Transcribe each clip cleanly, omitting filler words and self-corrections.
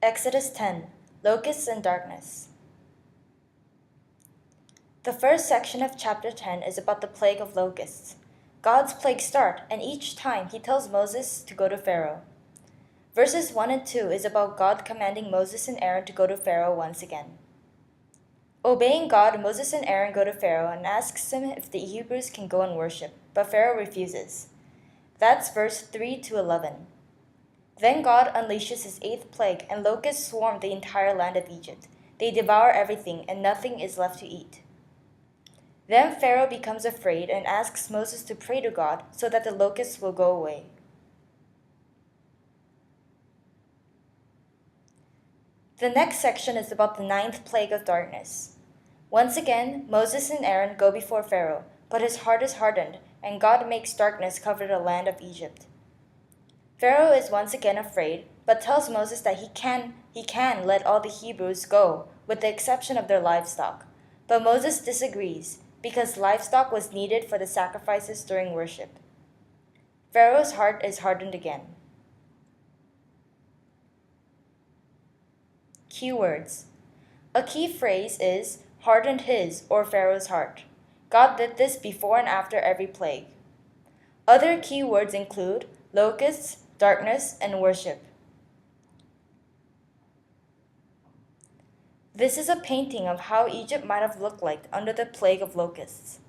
Exodus 10, Locusts and Darkness. The first section of chapter 10 is about the plague of locusts. God's plagues start, and each time he tells Moses to go to Pharaoh. Verses 1 and 2 is about God commanding Moses and Aaron to go to Pharaoh once again. Obeying God, Moses and Aaron go to Pharaoh and asks him if the Hebrews can go and worship, but Pharaoh refuses. That's verse 3 to 11. Then God unleashes his eighth plague, and locusts swarm the entire land of Egypt. They devour everything, and nothing is left to eat. Then Pharaoh becomes afraid and asks Moses to pray to God so that the locusts will go away. The next section is about the ninth plague of darkness. Once again, Moses and Aaron go before Pharaoh, but his heart is hardened, and God makes darkness cover the land of Egypt. Pharaoh is once again afraid, but tells Moses that he can let all the Hebrews go, with the exception of their livestock. But Moses disagrees, because livestock was needed for the sacrifices during worship. Pharaoh's heart is hardened again. Keywords. A key phrase is hardened his or Pharaoh's heart. God did this before and after every plague. Other keywords include locusts, darkness, and worship. This is a painting of how Egypt might have looked like under the plague of locusts.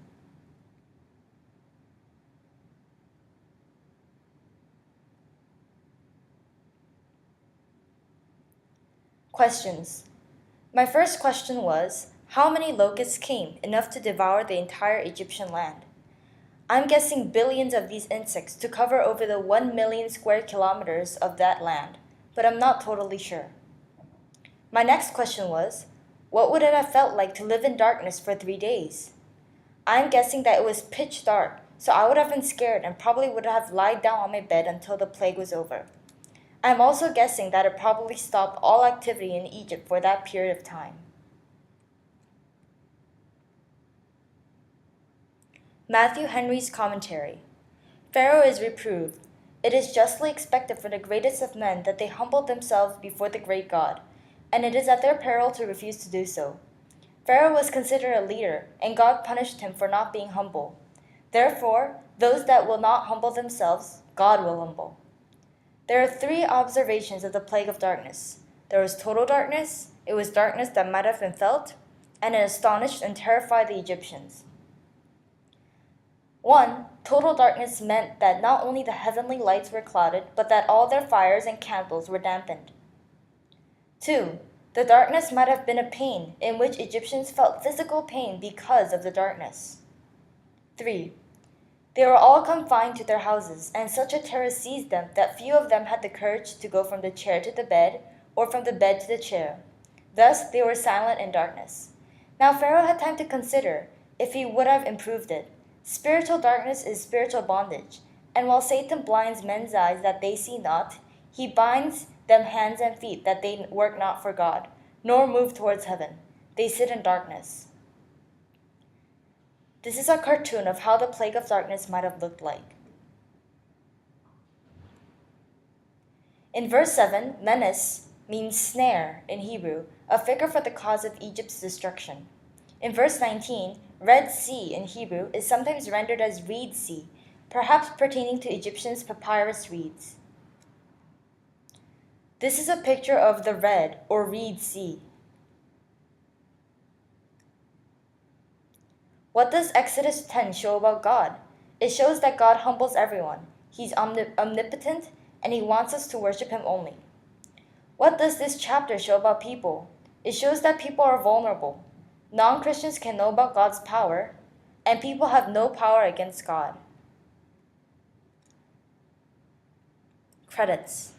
Questions. My first question was, how many locusts came, enough to devour the entire Egyptian land? I'm guessing billions of these insects to cover over the 1 million square kilometers of that land, but I'm not totally sure. My next question was, what would it have felt like to live in darkness for 3 days? I'm guessing that it was pitch dark, so I would have been scared and probably would have lied down on my bed until the plague was over. I'm also guessing that it probably stopped all activity in Egypt for that period of time. Matthew Henry's commentary. Pharaoh is reproved. It is justly expected for the greatest of men that they humble themselves before the great God, and it is at their peril to refuse to do so. Pharaoh was considered a leader, and God punished him for not being humble. Therefore, those that will not humble themselves, God will humble. There are 3 observations of the plague of darkness. There was total darkness, it was darkness that might have been felt, and it astonished and terrified the Egyptians. 1. Total darkness meant that not only the heavenly lights were clouded, but that all their fires and candles were dampened. 2. The darkness might have been a pain in which Egyptians felt physical pain because of the darkness. 3. They were all confined to their houses, and such a terror seized them that few of them had the courage to go from the chair to the bed, or from the bed to the chair. Thus they were silent in darkness. Now Pharaoh had time to consider if he would have improved it. Spiritual darkness is spiritual bondage, and while Satan blinds men's eyes that they see not, he binds them hands and feet that they work not for God, nor move towards heaven. They sit in darkness. This is a cartoon of how the plague of darkness might have looked like. In verse 7, menace means snare in Hebrew, a figure for the cause of Egypt's destruction. In verse 19, Red Sea in Hebrew is sometimes rendered as Reed Sea, perhaps pertaining to Egyptians' papyrus reeds. This is a picture of the Red or Reed Sea. What does Exodus 10 show about God? It shows that God humbles everyone. He's omnipotent, and he wants us to worship him only. What does this chapter show about people? It shows that people are vulnerable. Non-Christians can know about God's power, and people have no power against God. Credits.